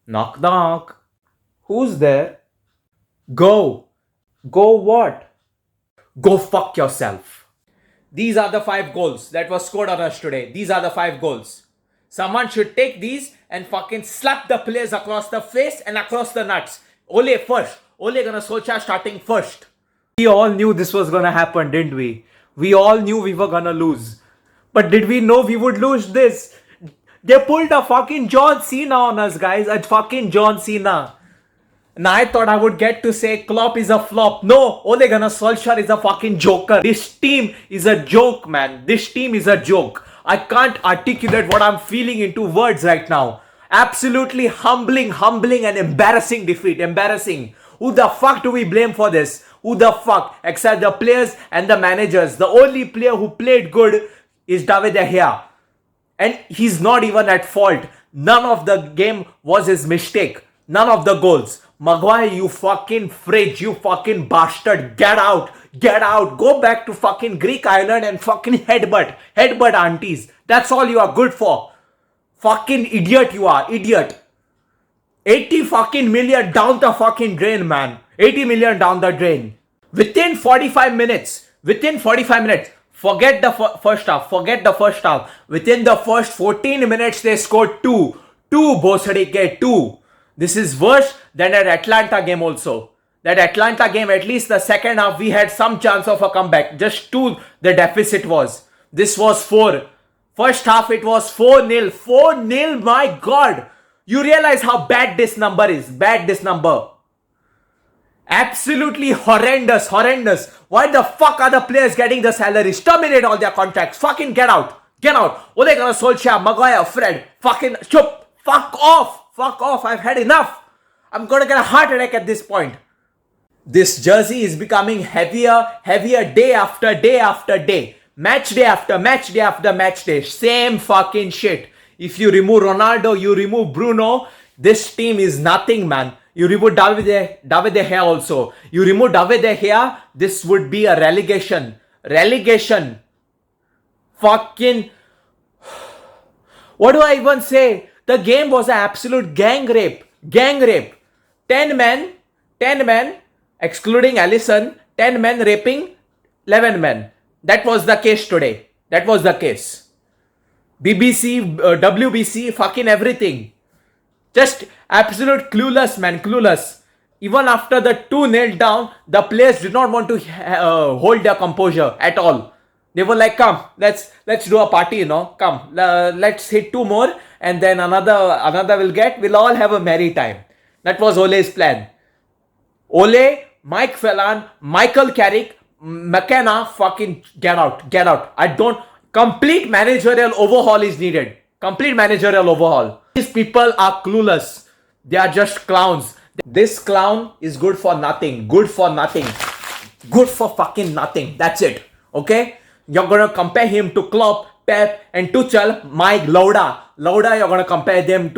Knock knock. Who's there? Go. Go what? Go fuck yourself. These are the 5 goals that was scored on us today. These are the 5 goals. Someone should take these and fucking slap the players across the face and across the nuts. Ole first. Ole Gunnar Solskjaer starting first. We all knew this was gonna happen, didn't we? We all knew we were gonna lose. But did we know we would lose this? They pulled a fucking John Cena on us, guys. A fucking John Cena. And I thought I would get to say Klopp is a flop. No, Ole Gunnar Solskjaer is a fucking joker. This team is a joke, man. This team is a joke. I can't articulate what I'm feeling into words right now. Absolutely humbling and embarrassing defeat. Embarrassing. Who the fuck do we blame for this? Who the fuck? Except the players and the managers. The only player who played good is David De Gea. And he's not even at fault. None of the game was his mistake. None of the goals. Maguire, you fucking fridge, you fucking bastard. Get out. Get out. Go back to fucking Greek island and fucking headbutt. Headbutt aunties. That's all you are good for. Fucking idiot you are. Idiot. 80 fucking million down the fucking drain, man. 80 million down the drain. Within 45 minutes. Forget the first half. Forget the first half. Within the first 14 minutes, they scored 2. 2, Bosadike, 2. This is worse than that Atlanta game also. That Atlanta game, at least the second half, we had some chance of a comeback. Just 2, the deficit was. This was 4. First half, it was 4-0. 4-0, my God. You realize how bad this number is. Bad this number. Absolutely horrendous. Why the fuck are the players getting the salaries? Terminate all their contracts. Fucking get out. Get out. Ole Gunnar Solskjaer, Maguire, Fred. Fucking chup. Fuck off. I've had enough. I'm gonna get a heart attack at this point. This jersey is becoming heavier day after day. Match day after match day. Same fucking shit. If you remove Ronaldo, you remove Bruno, this team is nothing, man. You remove David De Gea also. You remove David De Gea, this would be a relegation. Fucking... What do I even say? The game was an absolute gang rape. 10 men, excluding Alisson, 10 men raping 11 men. That was the case today. BBC, WBC, fucking everything. Just absolute clueless, man, clueless. Even after the 2-0 down, the players did not want to hold their composure at all. They were like, come, let's do a party, come, let's hit 2 more and then another we'll all have a merry time. That was Ole's plan. Ole, Mike Phelan, Michael Carrick, McKenna, fucking get out. Complete managerial overhaul is needed. These people are clueless. They are just clowns. This clown is good for nothing. Good for fucking nothing. That's it. Okay? You're gonna compare him to Klopp, Pep, and Tuchel, Mike Lauda. You're gonna compare him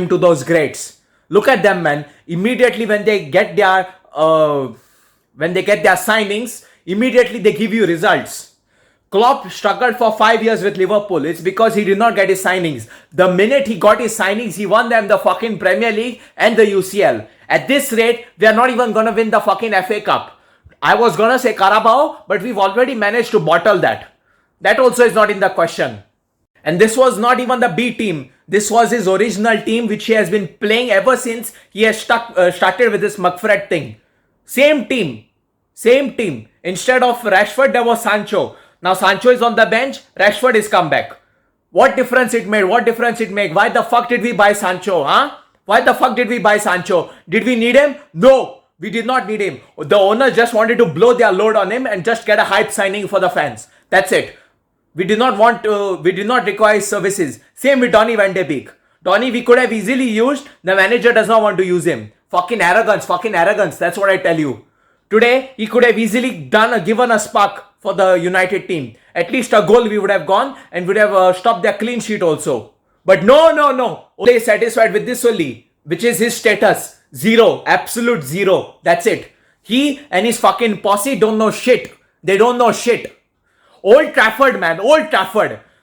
to those greats. Look at them, man. Immediately when they get their signings, immediately they give you results. Klopp struggled for 5 years with Liverpool. It's because he did not get his signings. The minute he got his signings, he won them the fucking Premier League and the UCL. At this rate, we are not even gonna win the fucking FA Cup. I was gonna say Carabao, but we've already managed to bottle that. That also is not in the question. And this was not even the B team. This was his original team, which he has been playing ever since he has started with this McFred thing. Same team. Instead of Rashford, there was Sancho. Now Sancho is on the bench, Rashford is come back. What difference it made? Why the fuck did we buy Sancho, Did we need him? No, we did not need him. The owner just wanted to blow their load on him and just get a hype signing for the fans. That's it. We did not require his services. Same with Donny van de Beek. Donny we could have easily used. The manager does not want to use him. Fucking arrogance. That's what I tell you. Today, he could have easily given a spark for the United team. At least a goal we would have gone and would have stopped their clean sheet also. But no. Ole is satisfied with this only, which is his status. 0. Absolute 0. That's it. He and his fucking posse don't know shit. They don't know shit. Old Trafford, man.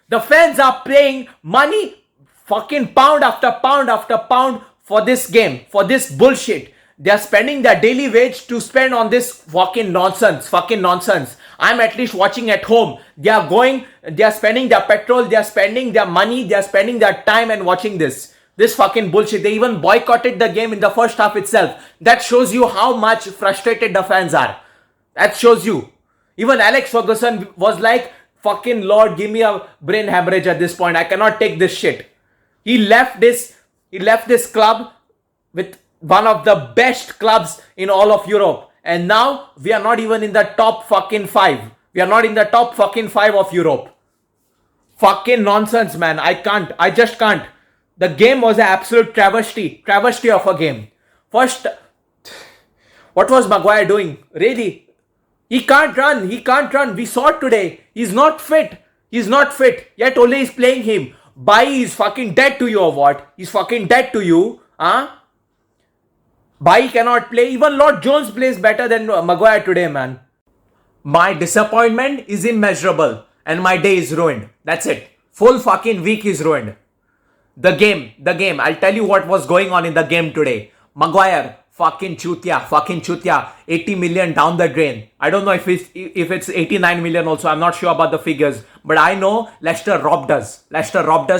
The fans are paying money, fucking pound after pound for this game, for this bullshit. They are spending their daily wage to spend on this fucking nonsense. I'm at least watching at home. They are spending their petrol, they are spending their money, they are spending their time and watching this. This fucking bullshit. They even boycotted the game in the first half itself. That shows you how much frustrated the fans are. That shows you. Even Alex Ferguson was like, fucking Lord, give me a brain hemorrhage at this point. I cannot take this shit. He left this club with one of the best clubs in all of Europe. And now we are not even in the top fucking 5. We are not in the top fucking 5 of Europe. Fucking nonsense, man. I just can't. The game was an absolute travesty of a game. First, what was Maguire doing? Really? He can't run. We saw it today. He's not fit. Yet Ole is playing him. Bailly is fucking dead to you or what? He's fucking dead to you. Huh? Bailly cannot play. Even Lord Jones plays better than Maguire today, man. My disappointment is immeasurable. And my day is ruined. That's it. Full fucking week is ruined. The game. I'll tell you what was going on in the game today. Maguire, fucking chutia. 80 million down the drain. I don't know if it's 89 million also. I'm not sure about the figures. But I know Leicester robbed us.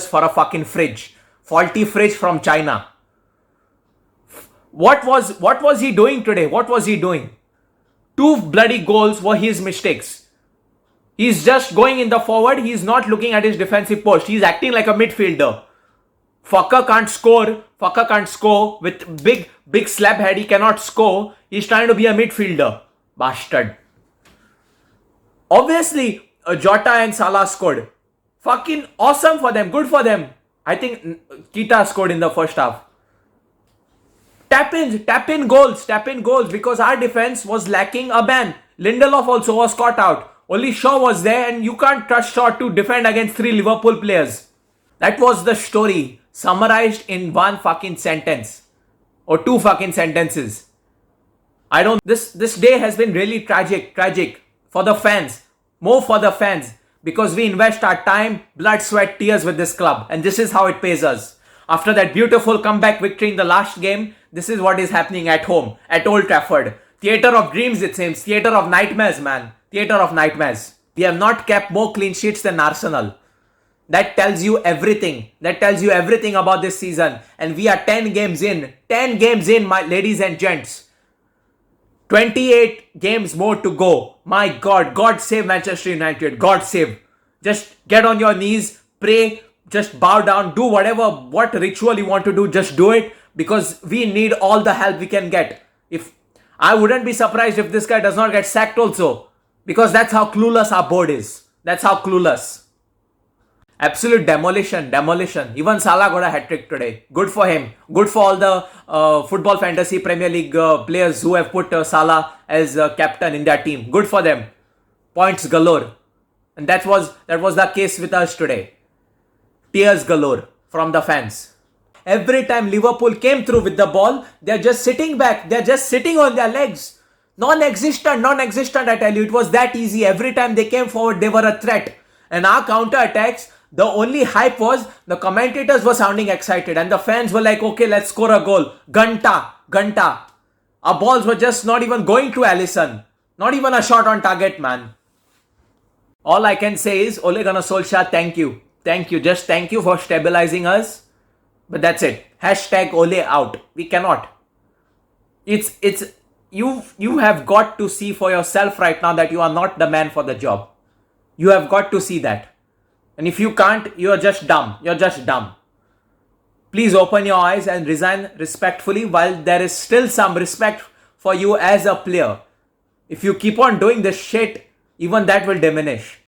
For a fucking fridge. Faulty fridge from China. What was he doing today? 2 bloody goals were his mistakes. He's just going in the forward. He's not looking at his defensive post. He's acting like a midfielder. Fucker can't score with big slab head. He cannot score. He's trying to be a midfielder. Bastard. Obviously, Jota and Salah scored. Fucking awesome for them. Good for them. I think Keita scored in the first half. Tap in goals because our defense was lacking a man. Lindelof also was caught out. Only Shaw was there and you can't trust Shaw to defend against 3 Liverpool players. That was the story. Summarized in one fucking sentence. Or 2 fucking sentences. This day has been really tragic. For the fans. More for the fans. Because we invest our time, blood, sweat, tears with this club. And this is how it pays us. After that beautiful comeback victory in the last game, this is what is happening at home. At Old Trafford. Theatre of dreams it seems. Theatre of nightmares, man. Theatre of nightmares. We have not kept more clean sheets than Arsenal. That tells you everything. About this season. And we are 10 games in. 10 games in, my ladies and gents. 28 games more to go. My God. God save Manchester United. God save. Just get on your knees. Pray. Just bow down. Do what ritual you want to do. Just do it. Because we need all the help we can get. I wouldn't be surprised if this guy does not get sacked also. Because that's how clueless our board is. That's how clueless. Absolute demolition. Even Salah got a hat-trick today. Good for him. Good for all the Football Fantasy Premier League players who have put Salah as captain in their team. Good for them. Points galore. And that was the case with us today. Tears galore from the fans. Every time Liverpool came through with the ball, they're just sitting back. They're just sitting on their legs. Non-existent, I tell you. It was that easy. Every time they came forward, they were a threat. And our counter-attacks, the only hype was the commentators were sounding excited. And the fans were like, okay, let's score a goal. Ganta. Our balls were just not even going to Alisson. Not even a shot on target, man. All I can say is, Ole Gunnar Solskjaer, thank you. Just thank you for stabilizing us. But that's it. Hashtag Ole out. We cannot. You have got to see for yourself right now that you are not the man for the job. You have got to see that. And if you can't, you're just dumb. Please open your eyes and resign respectfully while there is still some respect for you as a player. If you keep on doing this shit, even that will diminish.